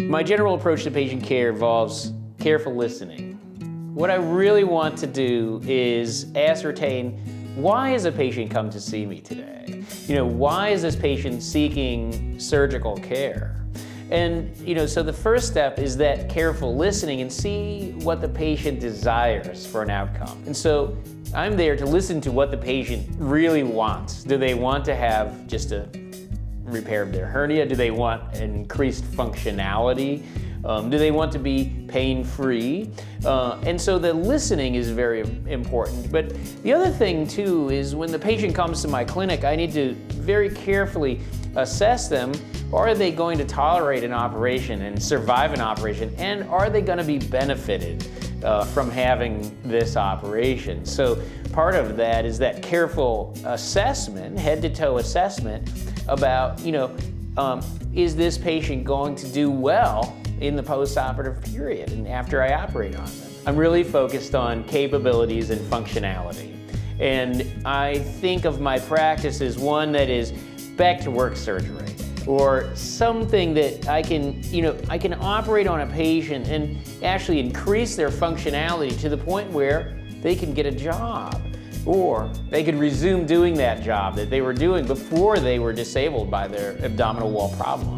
My general approach to patient care involves careful listening. What I really want to do is ascertain, why has a patient come to see me today? Why is this patient seeking surgical care? And so the first step is that careful listening and see what the patient desires for an outcome. And so I'm there to listen to what the patient really wants. Do they want to have just a repair of their hernia? Do they want increased functionality? Do they want to be pain-free? And so the listening is very important. But the other thing too is when the patient comes to my clinic, I need to very carefully assess them. Are they going to tolerate an operation and survive an operation? And are they going to be benefited from having this operation? So part of that is that careful assessment, head-to-toe assessment about, is this patient going to do well in the post-operative period and after I operate on them? I'm really focused on capabilities and functionality. And I think of my practice as one that is back-to-work surgery, or something that I can operate on a patient and actually increase their functionality to the point where they can get a job, or they could resume doing that job that they were doing before they were disabled by their abdominal wall problem.